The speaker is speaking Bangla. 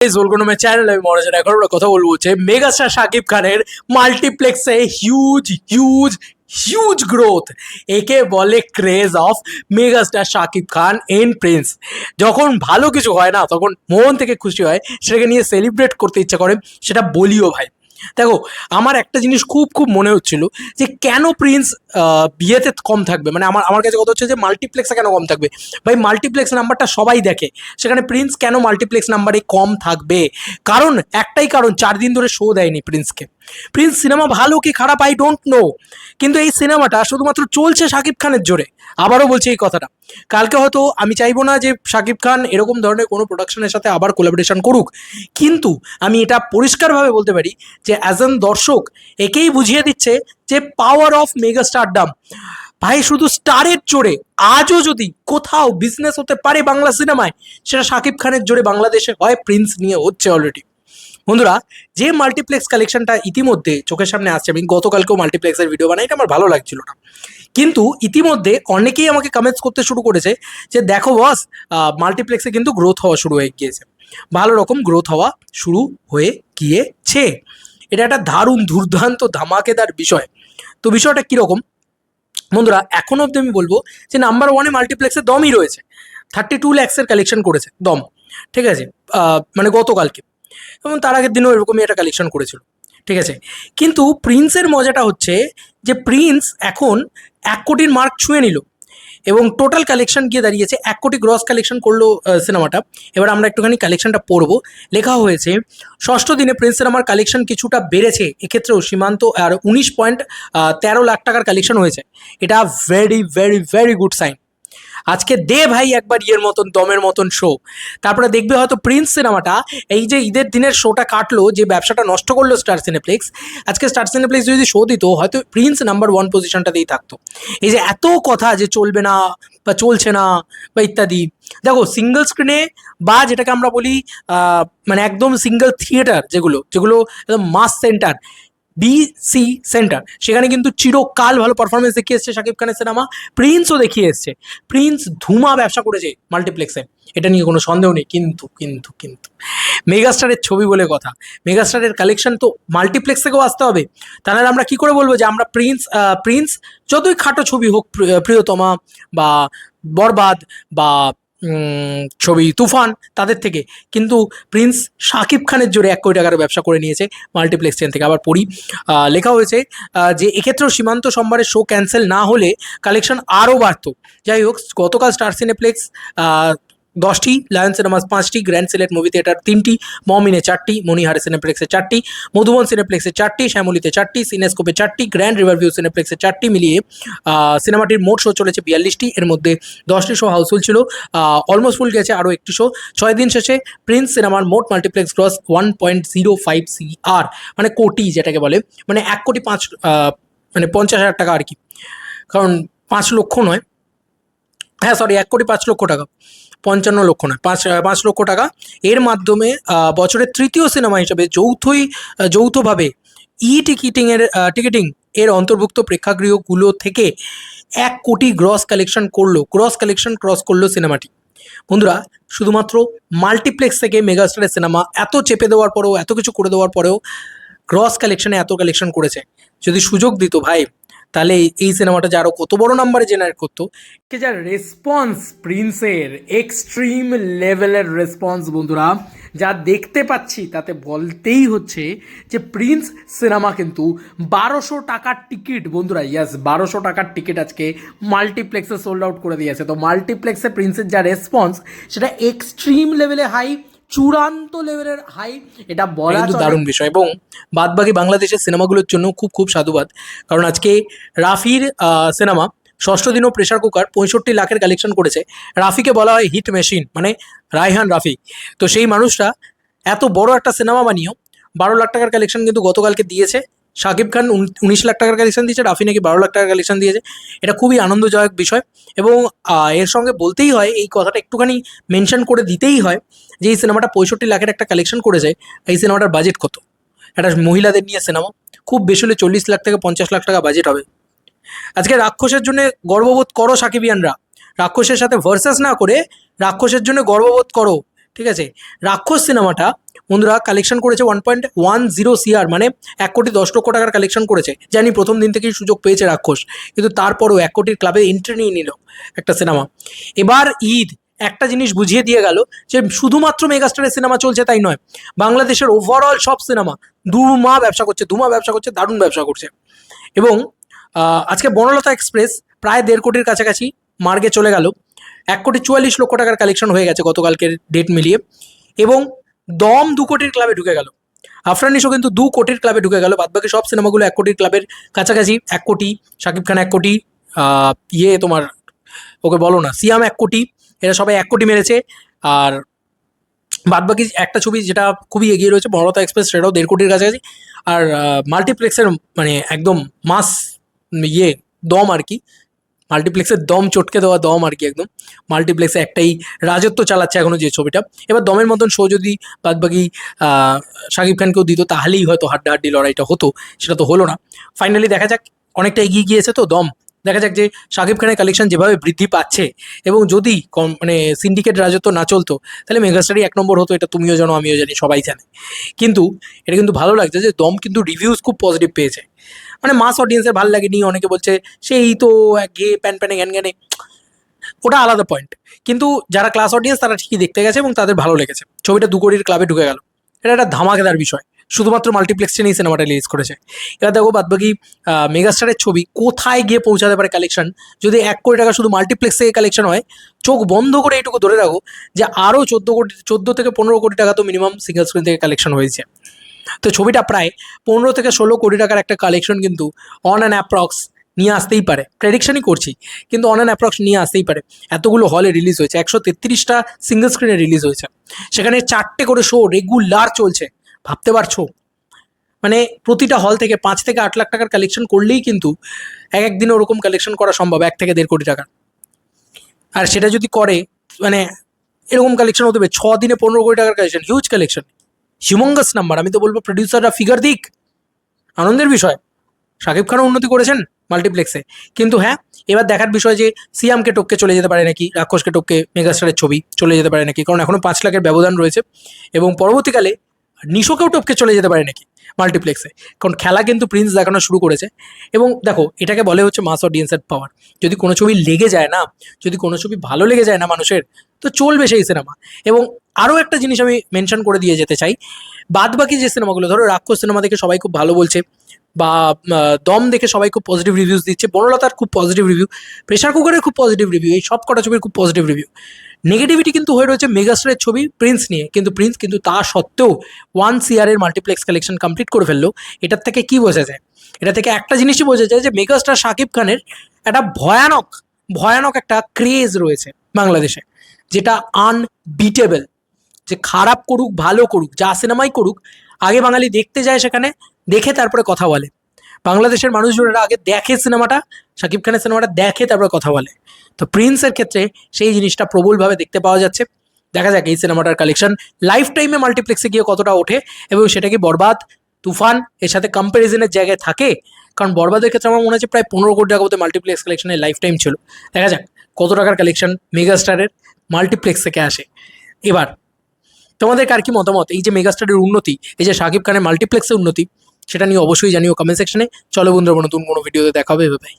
চ্যানেল আমি মনোজ। এখন আমরা কথা বলবো হচ্ছে মেগাস্টার শাকিব খানের মাল্টিপ্লেক্সে হিউজ হিউজ হিউজ গ্রোথ। একে বলে craze of megastar Shakib Khan and prince. যখন ভালো কিছু হয় না তখন মন থেকে খুশি হয়, সেটাকে নিয়ে সেলিব্রেট করতে ইচ্ছা করে, সেটা বলিও ভাই। দেখো, আমার একটা জিনিস খুব খুব মনে হচ্ছিল যে কেন প্রিন্স বিয়েতে কম থাকবে, মানে আমার আমার কাছে কথা হচ্ছে যে মাল্টিপ্লেক্সে কেন কম থাকবে। ভাই, মাল্টিপ্লেক্স নাম্বারটা সবাই দেখে, সেখানে প্রিন্স কেন মাল্টিপ্লেক্স নাম্বারে কম থাকবে? কারণ একটাই কারণ, 4 দিন ধরে শো দেয়নি প্রিন্সকে। প্রিন্স সিনেমা ভালো কি খারাপ আই ডোন্ট নো, কিন্তু এই সিনেমাটা শুধুমাত্র চলছে শাকিব খানের জোরে। আবারও বলছি এই কথাটা, কালকে হয়তো আমি চাইবো না যে শাকিব খান এরকম ধরনের কোনো প্রোডাকশনের সাথে আবার কোলাবোরেশন করুক, কিন্তু আমি এটা পরিষ্কারভাবে বলতে পারি যে অ্যাজ এন দর্শক একেই বুঝিয়ে দিচ্ছে যে পাওয়ার অফ মেগা স্টারডাম। ভাই, শুধু স্টারের জোরে আজও যদি কোথাও বিজনেস হতে পারে বাংলা সিনেমায়, সেটা শাকিব খানের জোরে বাংলাদেশে হয়, প্রিন্স নিয়ে হচ্ছে অলরেডি। বন্ধুরা, যে মাল্টিপ্লেক্স কালেকশনটা ইতিমধ্যে চোখের সামনে আসছে, আমি গতকালকেও মাল্টিপ্লেক্সের ভিডিও বানাই, এটা আমার ভালো লাগছিল না, কিন্তু ইতিমধ্যে অনেকেই আমাকে কমেন্টস করতে শুরু করেছে যে দেখো বস, মাল্টিপ্লেক্সে কিন্তু গ্রোথ হওয়া শুরু হয়ে গিয়েছে, ভালো রকম গ্রোথ হওয়া শুরু হয়ে গিয়েছে। এটা একটা দারুণ দুর্দান্ত ধামাকেদার বিষয়। তো বিষয়টা কীরকম বন্ধুরা, এখন অব্দি আমি বলবো যে নাম্বার ওয়ানে মাল্টিপ্লেক্সের দমই রয়েছে। 32 ল্যাক্সের কালেকশন করেছে দম, ঠিক আছে, মানে গতকালকে, এবং তার আগের দিনও এরকমই একটা কালেকশন করেছিল, ঠিক আছে। কিন্তু প্রিন্সের মজাটা হচ্ছে যে প্রিন্স এখন 1 কোটির মার্ক ছুঁয়ে নিল, এবং টোটাল কালেকশন গিয়ে দাঁড়িয়েছে 1 কোটি গ্রস কালেকশন করলো সিনেমাটা। এবার আমরা একটুখানি কালেকশনটা পড়বো। লেখা হয়েছে, ষষ্ঠ দিনে প্রিন্স সিনেমার কালেকশন কিছুটা বেড়েছে, এক্ষেত্রেও সীমান্ত আর 19.13 লাখ টাকার কালেকশন হয়েছে। এটা very very very good sign. আজকে দে ভাই একবার ইয়ের মতন দমের মতন শো, তারপরে দেখবে হয়তো প্রিন্স সিনেমাটা, এই যে ঈদের দিনের শোটা কাটলো, যে ব্যবসাটা নষ্ট করলো স্টার সিনেপ্লেক্স, আজকে স্টার সিনেপ্লেক্স যদি শো দিত হয়তো প্রিন্স নাম্বার ওয়ান পজিশনটাতেই থাকতো। এই যে এত কথা যে চলবে না বা চলছে না বা ইত্যাদি, দেখো সিঙ্গল স্ক্রিনে বা যেটাকে আমরা বলি মানে একদম সিঙ্গল থিয়েটার, যেগুলো যেগুলো একদম মাস সেন্টার, বিসি সেন্টার, সেখানে কিন্তু চিরকাল ভালো পারফরমেন্স দেখিয়ে এসছে শাকিব খানের সিনেমা। প্রিন্সও দেখিয়ে এসছে, প্রিন্স ধুমা ব্যবসা করেছে মাল্টিপ্লেক্সে, এটা নিয়ে কোনো সন্দেহ নেই। কিন্তু কিন্তু কিন্তু মেগাস্টারের ছবি বলে কথা, মেগাস্টারের কালেকশন তো মাল্টিপ্লেক্স থেকেও আসতে হবে, তাহলে আমরা কি করে বলবো যে আমরা প্রিন্স যতই খাটো ছবি হোক, প্রিয়তমা বা বরবাদ বা ছবি তুফান, তাদের থেকে কিন্তু প্রিন্স শাকিব খানের জোরে 1 কোটি টাকার ব্যবসা করে নিয়েছে মাল্টিপ্লেক্স চেন থেকে। আবার পড়ি, লেখা হয়েছে যে এক্ষেত্রেও সীমান্ত সোমবারের শো ক্যান্সেল না হলে কালেকশন আরও বাড়ত। যাই হোক, গতকাল স্টার সিনেপ্লেক্স 10টি, লায়ন সিনেমাস 5টি, গ্র্যান্ড সিলেট মুভি থিয়েটার 3টি, মমিনে 4টি, মণিহারে সিনেপ্লেক্সে 4টি, মধুবন সিনেপ্লেক্সে 4টি, শ্যামলিতে 4টি, সিনেস্কোপে 4টি, গ্র্যান্ড রিভারভিউ সিনেপ্লেক্সে 4টি, মিলিয়ে সিনেমাটির মোট শো চলেছে 42টি। এর মধ্যে 10টি শো হাউসফুল ছিল, অলমোস্ট ফুল গেছে আরও 1টি শো। 6 দিন শেষে প্রিন্স সিনেমার মোট মাল্টিপ্লেক্স গ্রস 1.05 CR, মানে কোটি যেটাকে বলে, মানে 1 কোটি 5 মানে 50,000 টাকা আর কি, কারণ 5 লক্ষ নয়, হ্যাঁ সরি, 1 কোটি 5 লক্ষ টাকা, 55 লক্ষ নয়, 5 লক্ষ টাকা। এর মাধ্যমে বছরের তৃতীয় সিনেমা হিসেবে যৌথভাবে টিকিটিং এর অন্তর্ভুক্ত প্রেক্ষাগৃহগুলো থেকে 1 কোটি গ্রস কালেকশন ক্রস করলো সিনেমাটি। বন্ধুরা, শুধুমাত্র মাল্টিপ্লেক্স থেকে মেগাস্টারের সিনেমা এত চেপে দেওয়ার পরেও, এত কিছু করে দেওয়ার পরেও গ্রস কালেকশনে এত কালেকশন করেছে। যদি সুযোগ দিত ভাই, তাহলে এই সিনেমাটা যে আরও কত বড় নাম্বারে জেনারেট করতো। যা রেসপন্স প্রিন্সের, এক্সট্রিম লেভেলের রেসপন্স বন্ধুরা, যা দেখতে পাচ্ছি তাতে বলতেই হচ্ছে যে প্রিন্স সিনেমা কিন্তু 1200 টাকার টিকিট বন্ধুরা, ইয়াস 1200 টাকার টিকিট আজকে মাল্টিপ্লেক্সে সোল্ড আউট করে দিয়েছে। তো মাল্টিপ্লেক্সে প্রিন্সের যা রেসপন্স, সেটা এক্সট্রিম লেভেলে হাই, চূড়ান্ত লেভেলের হাই, এটা বলা দারুণ বিষয়। এবং বাদবাকি বাংলাদেশের সিনেমাগুলোর জন্য খুব খুব সাধুবাদ, কারণ আজকে রাফির সিনেমা ষষ্ঠ দিনও প্রেশার কুকার 65 লাখের কালেকশন করেছে। রাফিকে বলা হয় হিট মেশিন, মানে রায়হান রাফি। তো সেই মানুষটা এত বড় একটা সিনেমা বানিয়েও 12 লাখ টাকার কালেকশন কিন্তু গতকালকে দিয়েছে। শাকিব খান 19 লাখ টাকার কালেকশন দিয়েছে, রাফি নাকি 12 লাখ টাকার কালেকশন দিয়েছে। এটা খুবই আনন্দদায়ক বিষয়, এবং এর সঙ্গে বলতেই হয়, এই কথাটা একটুখানি মেনশন করে দিতেই হয় যে এই সিনেমাটা 65 লাখের একটা কালেকশন করেছে। এই সিনেমাটার বাজেট কত? একটা মহিলাদের নিয়ে সিনেমা, খুব বেশি হলে 40 লাখ থেকে 50 লাখ টাকা বাজেট হবে। আজকে রাক্ষসের জন্য গর্ববোধ করো সাকিবিয়ানরা, রাক্ষসের সাথে ভার্সেস না করে রাক্ষসের জন্য গর্ববোধ করো, ঠিক আছে। রাক্ষস সিনেমাটা বন্ধুরা কালেকশন করেছে 1.10 CR, মানে 1,10,00,000 টাকার কালেকশন করেছে। জানি প্রথম দিন থেকেই সুযোগ পেয়েছে রাক্ষস, কিন্তু তারপরও 1 কোটির ক্লাবে এন্ট্রি নিয়ে নিল একটা সিনেমা। এবার ঈদ একটা জিনিস বুঝিয়ে দিয়ে গেল যে শুধুমাত্র মেগাস্টারের সিনেমা চলছে তাই নয়, বাংলাদেশের ওভারঅল সব সিনেমা ধুমা ব্যবসা করছে, দারুণ ব্যবসা করছে। এবং আজকে বনলতা এক্সপ্রেস প্রায় 1.5 কোটির কাছাকাছি মার্গে চলে গেল, 1,44,00,000 টাকার কালেকশন হয়ে গেছে গতকালকের ডেট মিলিয়ে। এবং দম 2 কোটির ক্লাবে ঢুকে গেল, আফরানিশও কিন্তু 2 কোটির ক্লাবে ঢুকে গেল। বাদবাকি সব সিনেমাগুলো 1 কোটির ক্লাবের কাছাকাছি। 1 কোটি শাকিব খান, 1 কোটি তোমার ওকে বলো না সিয়াম 1 কোটি, এরা সবাই 1 কোটি মেরেছে। আর বাদবাকি একটা ছবি যেটা খুবই এগিয়ে রয়েছে বনলতা এক্সপ্রেস, সেটাও 1.5 কোটির কাছাকাছি। আর মাল্টিপ্লেক্সের মানে একদম মাস দম আর কি, মাল্টিপ্লেক্সের দম চটকে দেওয়া দম আর কি, একদম মাল্টিপ্লেক্সে একটাই রাজত্ব চালাচ্ছে এখনো যে ছবিটা। এবার দমের মতন শো যদি বাদবাকি শাকিব খানকেও দিত তাহলেই হয়তো হাড্ডাহাড্ডি লড়াইটা হতো, সেটা তো হলো না। ফাইনালি দেখা যাক, অনেকটা এগিয়ে গিয়েছে তো দম, দেখা যাক যে শাকিব খানের কালেকশন যেভাবে বৃদ্ধি পাচ্ছে, এবং যদি মানে সিন্ডিকেট রাজত্ব না চলতো তাহলে মেগাস্টারই 1 নম্বর হতো, এটা তুমিও জানো আমিও জানি সবাই জানে। কিন্তু এটা কিন্তু ভালো লাগছে যে দম কিন্তু রিভিউজ খুব পজিটিভ পেয়েছে, মানে মাস অডিয়েন্সের ভালো লাগেনি, অনেকে বলছে সেই তো গে প্যান প্যানে জ্ঞান জ্ঞানে, ওটা আলাদা পয়েন্ট। কিন্তু যারা ক্লাস অডিয়েন্স তারা ঠিকই দেখতে গেছে এবং তাদের ভালো লেগেছে। ছবিটা 2 কোটির ক্লাবে ঢুকে গেল, এটা একটা ধামাকেদার বিষয়। শুধুমাত্র মাল্টিপ্লেক্সে নিয়ে সিনেমাটা রিলিজ করেছে। এবার দেখো বাদবাকি মেগাস্টারের ছবি কোথায় গিয়ে পৌঁছাতে পারে কালেকশন, যদি 1 কোটি টাকা শুধু মাল্টিপ্লেক্স থেকে কালেকশন হয়, চোখ বন্ধ করে এইটুকু ধরে রাখো যে আরও 14 থেকে 15 কোটি টাকা তো মিনিমাম সিঙ্গল স্ক্রিন থেকে কালেকশন হয়েছে। তো ছবিটা প্রায় 15 থেকে 16 কোটি টাকার একটা কালেকশন কিন্তু অন অ্যান অ্যাপ্রক্স নিয়ে আসতেই পারে, প্রেডিকশনই করছি, কিন্তু অন অ্যান অ্যাপ্রক্স নিয়ে আসতেই পারে। এতগুলো হলে রিলিজ হয়েছে, 133টা সিঙ্গল স্ক্রিনে রিলিজ হয়েছে, সেখানে 4টে করে শো রেগুলার চলছে, ভাবতে পারছো? মানে প্রতিটা হল থেকে 5 থেকে 8 লাখ টাকার কালেকশন করলেই কিন্তু একদিনে ওরকম কালেকশন করা সম্ভব, 1 থেকে 1.5 কোটি টাকা। আর সেটা যদি করে, মানে এরকম কালেকশন হতে হবে 6 দিনে 15 কোটি টাকার collection, huge collection, humongous number. আমি তো বলবো প্রডিউসাররা ফিগার দিক, আনন্দের বিষয়। শাকিব খানও উন্নতি করেছেন মাল্টিপ্লেক্সে, কিন্তু হ্যাঁ এবার দেখার বিষয় যে সিয়ামকে টপকে চলে যেতে পারে নাকি, রাক্ষসকে টপকে মেগাস্টারের ছবি চলে যেতে পারে নাকি, কারণ এখনও 5 লাখের ব্যবধান রয়েছে। এবং পরবর্তীকালে নিশোকেও টপকে চলে যেতে পারে নাকি মাল্টিপ্লেক্সে, কারণ খেলা কিন্তু প্রিন্স দেখানো শুরু করেছে। এবং দেখো এটাকে বলে হচ্ছে মাস অডিয়েন্সের পাওয়ার। যদি কোনো ছবি লেগে যায় না, যদি কোনো ছবি ভালো লেগে যায় না মানুষের, তো চলবে সেই সিনেমা। এবং আরও একটা জিনিস আমি মেনশন করে দিয়ে যেতে চাই, বাদ বাকি যে সিনেমাগুলো, ধরো রাক্ষস সিনেমা দেখে সবাই খুব ভালো বলছে, বা দম দেখে সবাই খুব পজিটিভ রিভিউজ দিচ্ছে, বনলতার খুব পজিটিভ রিভিউ, প্রেশার কুকারের খুব পজিটিভ রিভিউ, এই সব কটা ছবির খুব পজিটিভ রিভিউ। নেগেটিভিটি কিন্তু হয়ে রয়েছে মেগাস্টারের ছবি প্রিন্স নিয়ে, কিন্তু প্রিন্স কিন্তু তা সত্ত্বেও 1 CR এর মাল্টিপ্লেক্স কালেকশন কমপ্লিট করে ফেললো। এটার থেকে কি বোঝা যায়? এটা থেকে একটা জিনিসই বোঝা যায় যে মেগাস্টার শাকিব খানের একটা ভয়ানক ভয়ানক একটা ক্রেজ রয়েছে বাংলাদেশে, যেটা আনবিটেবল। যে খারাপ করুক ভালো করুক যা সিনেমাই করুক, আগে বাঙালি দেখতে যায়, সেখানে দেখে তারপরে কথা বলে। বাংলাদেশের মানুষজনেরা আগে দেখে সিনেমাটা, শাকিব খানের সিনেমাটা দেখে তারপরে কথা বলে। তো প্রিন্সের ক্ষেত্রে সেই জিনিসটা প্রবলভাবে দেখতে পাওয়া যাচ্ছে। দেখা যাক এই সিনেমাটার কালেকশন লাইফ টাইমে মাল্টিপ্লেক্সে গিয়ে কতটা ওঠে, এবং সেটা কি বরবাদ, তুফান এর সাথে কম্প্যারিজনের জায়গায় থাকে। কারণ বরবাদের ক্ষেত্রে আমার মনে হচ্ছে প্রায় 15 কোটি টাকা মতো মাল্টিপ্লেক্স কালেকশনের লাইফ টাইম ছিল। দেখা যাক কত টাকার কালেকশন মেগাস্টারের মাল্টিপ্লেক্স থেকে আসে। এবার তোমাদের কার কি মতামত, এই যে মেগাস্টারের উন্নতি, এই যে শাকিব খানের মাল্টিপ্লেক্সের উন্নতি, সেটা নিয়ে অবশ্যই জানিও কমেন্ট সেকশনে। চলো বন্ধুরা, নতুন কোনো ভিডিওতে দেখা হবে, ভাই।